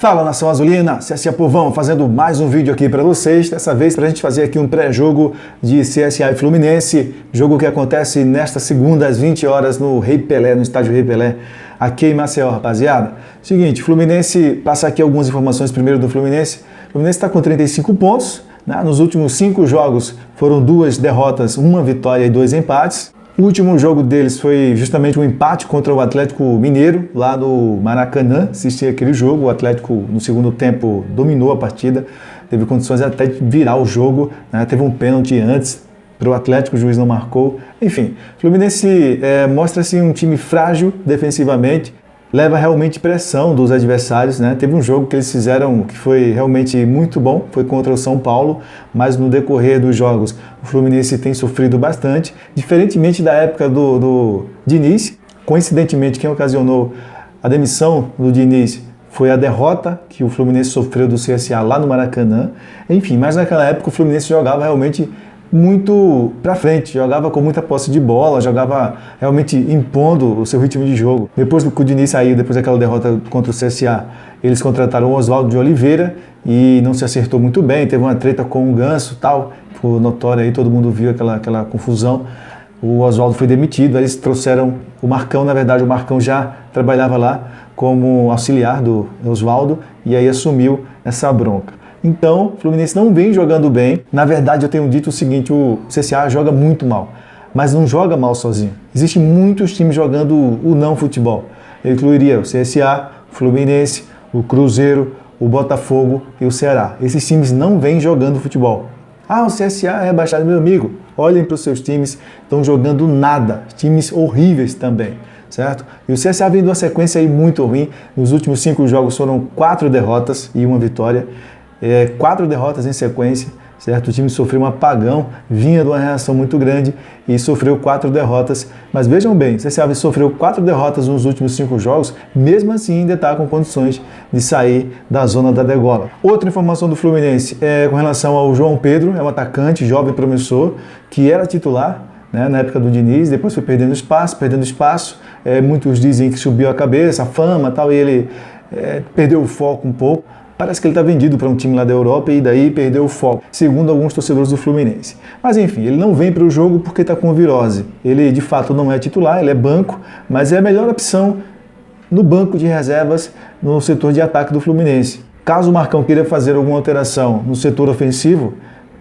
Fala, Nação Azulina, CSA Povão, fazendo mais um vídeo aqui para vocês, dessa vez para a gente fazer aqui um pré-jogo de CSA e Fluminense, jogo que acontece nesta segunda às 20 horas no Rei Pelé, no estádio Rei Pelé, aqui em Maceió, rapaziada. Seguinte, Fluminense, passar aqui algumas informações primeiro do Fluminense. O Fluminense está com 35 pontos, né? Nos últimos 5 jogos foram 2 derrotas, 1 vitória e 2 empates. O último jogo deles foi justamente um empate contra o Atlético Mineiro, lá no Maracanã. Assisti aquele jogo, o Atlético no segundo tempo dominou a partida, teve condições até de virar o jogo, né? Teve um pênalti antes para o Atlético, o juiz não marcou. Enfim, o Fluminense mostra-se um time frágil defensivamente, leva realmente pressão dos adversários, né? Teve um jogo que eles fizeram que foi realmente muito bom, foi contra o São Paulo, mas no decorrer dos jogos o Fluminense tem sofrido bastante, diferentemente da época do Diniz. Coincidentemente, quem ocasionou a demissão do Diniz foi a derrota que o Fluminense sofreu do CSA lá no Maracanã. Enfim, mas naquela época o Fluminense jogava realmente muito pra frente, jogava com muita posse de bola, jogava realmente impondo o seu ritmo de jogo. Depois que o Diniz saiu, depois daquela derrota contra o CSA, eles contrataram o Oswaldo de Oliveira e não se acertou muito bem, teve uma treta com o Ganso e tal, ficou notório aí, todo mundo viu aquela confusão. O Oswaldo foi demitido, aí eles trouxeram o Marcão, na verdade o Marcão já trabalhava lá como auxiliar do Oswaldo e aí assumiu essa bronca. Então, o Fluminense não vem jogando bem. Na verdade, eu tenho dito o seguinte, o CSA joga muito mal, mas não joga mal sozinho. Existem muitos times jogando o não futebol. Eu incluiria o CSA, o Fluminense, o Cruzeiro, o Botafogo e o Ceará. Esses times não vêm jogando futebol. Ah, o CSA é rebaixado, meu amigo. Olhem para os seus times, estão jogando nada. Times horríveis também, certo? E o CSA vem de uma sequência aí muito ruim. Nos últimos 5 jogos foram 4 derrotas e 1 vitória. 4 derrotas em sequência, certo? O time sofreu um apagão, vinha de uma reação muito grande e sofreu 4 derrotas. Mas vejam bem, o CSA sofreu 4 derrotas nos últimos 5 jogos, mesmo assim ainda está com condições de sair da zona da degola. Outra informação do Fluminense é com relação ao João Pedro, é um atacante jovem promissor, que era titular, né, na época do Diniz, depois foi perdendo espaço. Muitos dizem que subiu a cabeça, a fama tal, e ele perdeu o foco um pouco. Parece que ele está vendido para um time lá da Europa e daí perdeu o foco, segundo alguns torcedores do Fluminense. Mas enfim, ele não vem para o jogo porque está com virose. Ele de fato não é titular, ele é banco, mas é a melhor opção no banco de reservas no setor de ataque do Fluminense. Caso o Marcão queira fazer alguma alteração no setor ofensivo,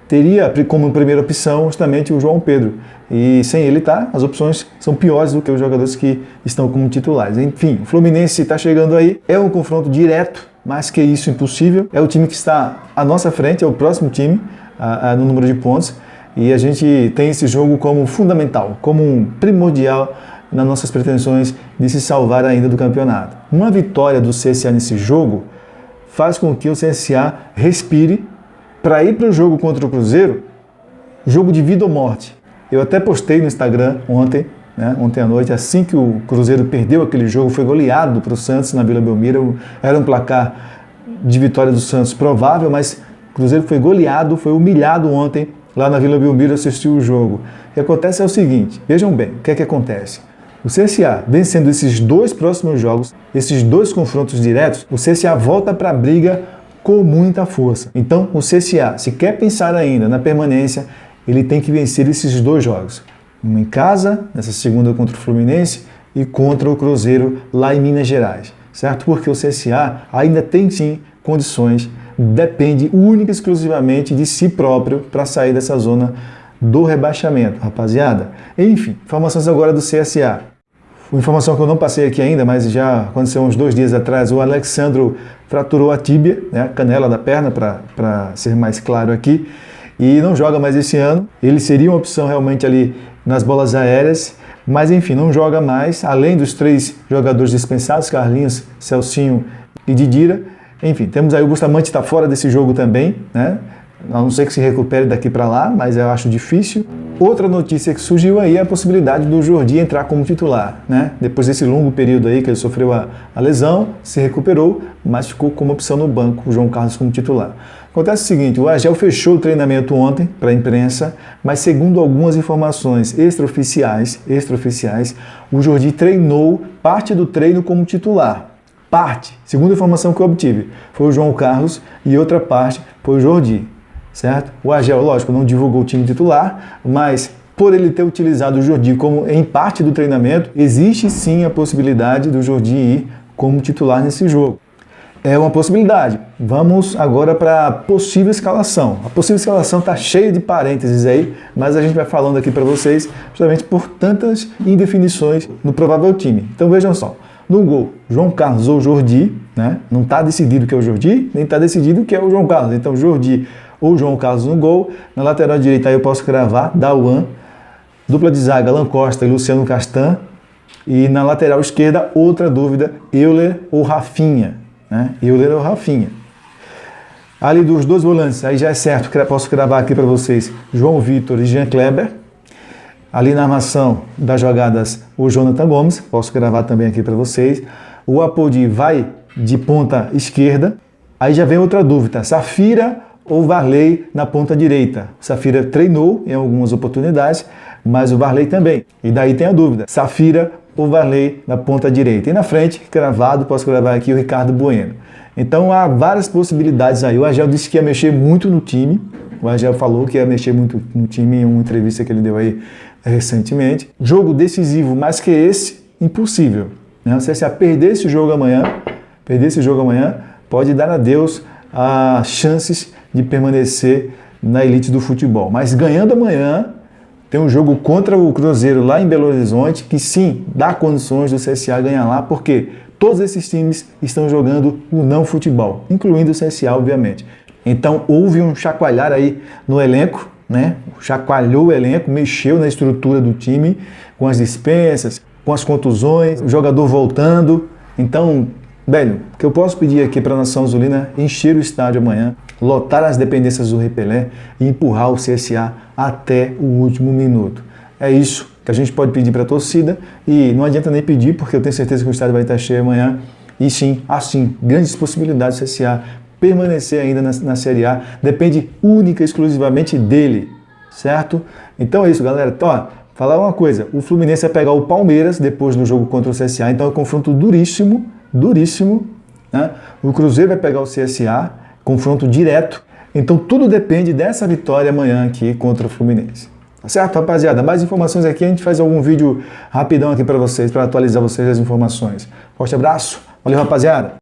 teria como primeira opção justamente o João Pedro. E sem ele as opções são piores do que os jogadores que estão como titulares. Enfim, o Fluminense está chegando aí, é um confronto direto, mais que isso impossível. É o time que está à nossa frente, é o próximo time no número de pontos. E a gente tem esse jogo como fundamental, como um primordial nas nossas pretensões de se salvar ainda do campeonato. Uma vitória do CSA nesse jogo faz com que o CSA respire para ir para o jogo contra o Cruzeiro, jogo de vida ou morte. Eu até postei no Instagram ontem, né, ontem à noite, assim que o Cruzeiro perdeu aquele jogo, foi goleado para o Santos na Vila Belmiro. Era um placar de vitória do Santos provável, mas o Cruzeiro foi goleado, foi humilhado ontem lá na Vila Belmiro, assistiu o jogo. O que acontece é o seguinte, vejam bem, o que é que acontece? O CSA, vencendo esses 2 próximos jogos, esses 2 confrontos diretos, o CSA volta para a briga com muita força. Então, o CSA, se quer pensar ainda na permanência, ele tem que vencer esses 2 jogos. Um em casa, nessa segunda contra o Fluminense, e contra o Cruzeiro lá em Minas Gerais, certo? Porque o CSA ainda tem sim condições, depende única e exclusivamente de si próprio para sair dessa zona do rebaixamento, rapaziada. Enfim, informações agora do CSA. Uma informação que eu não passei aqui ainda, mas já aconteceu uns 2 dias atrás, o Alexandro fraturou a tíbia, né, a canela da perna, para ser mais claro aqui, e não joga mais esse ano. Ele seria uma opção realmente ali nas bolas aéreas, mas enfim, não joga mais, além dos 3 jogadores dispensados, Carlinhos, Celcinho e Didira. Enfim, temos aí o Bustamante está fora desse jogo também, né? A não ser que se recupere daqui para lá, mas eu acho difícil. Outra notícia que surgiu aí é a possibilidade do Jordi entrar como titular, né? Depois desse longo período aí que ele sofreu a lesão, se recuperou, mas ficou como opção no banco, o João Carlos como titular. Acontece o seguinte, o Agel fechou o treinamento ontem para a imprensa, mas segundo algumas informações extraoficiais, o Jordi treinou parte do treino como titular. parte, segunda informação que eu obtive, foi o João Carlos e outra parte foi o Jordi, certo? O Agel, lógico, não divulgou o time titular, mas por ele ter utilizado o Jordi como em parte do treinamento, existe sim a possibilidade do Jordi ir como titular nesse jogo. É uma possibilidade. Vamos agora para a possível escalação. A possível escalação está cheia de parênteses aí, mas a gente vai falando aqui para vocês justamente por tantas indefinições no provável time. Então vejam só, no gol, João Carlos ou Jordi, né? Não está decidido que é o Jordi, nem está decidido que é o João Carlos. Então Jordi ou João Carlos no gol. Na lateral direita aí eu posso cravar Dauan. Dupla de zaga, Alan Costa e Luciano Castan. E na lateral esquerda, outra dúvida, Euler ou Rafinha. Né? Euler ou Rafinha. Ali dos dois volantes, aí já é certo, posso cravar aqui para vocês, João Vitor e Jean Kleber. Ali na armação das jogadas, o Jonathan Gomes, posso gravar também aqui para vocês. O Apodi vai de ponta esquerda. Aí já vem outra dúvida, Safira ou Varley na ponta direita. O Safira treinou em algumas oportunidades, mas o Varley também. E daí tem a dúvida, Safira ou Varley na ponta direita. E na frente, cravado, posso gravar aqui o Ricardo Bueno. Então há várias possibilidades aí. O Agel disse que ia mexer muito no time. O Agel falou que ia mexer muito no time em uma entrevista que ele deu aí recentemente. Jogo decisivo mais que esse, impossível. Né? Se você perder esse jogo amanhã, pode dar a Deus as chances de permanecer na elite do futebol. Mas ganhando amanhã, tem um jogo contra o Cruzeiro lá em Belo Horizonte, que sim, dá condições do CSA ganhar lá, porque todos esses times estão jogando o não futebol, incluindo o CSA, obviamente. Então houve um chacoalhar aí no elenco, né? Chacoalhou o elenco, mexeu na estrutura do time, com as dispensas, com as contusões, o jogador voltando. Então, velho, o que eu posso pedir aqui para a Nação Azulina é encher o estádio amanhã, lotar as dependências do Rei Pelé e empurrar o CSA até o último minuto. É isso que a gente pode pedir para a torcida e não adianta nem pedir, porque eu tenho certeza que o estádio vai estar cheio amanhã. E sim, assim, grandes possibilidades do CSA permanecer ainda na Série A. Depende única e exclusivamente dele, certo? Então é isso, galera. Então, ó, falar uma coisa, o Fluminense vai pegar o Palmeiras depois do jogo contra o CSA, então é um confronto duríssimo, né? O Cruzeiro vai pegar o CSA, confronto direto. Então tudo depende dessa vitória amanhã aqui contra o Fluminense. Tá certo, rapaziada? Mais informações aqui, a gente faz algum vídeo rapidão aqui para vocês, para atualizar vocês as informações. Forte abraço, valeu, rapaziada!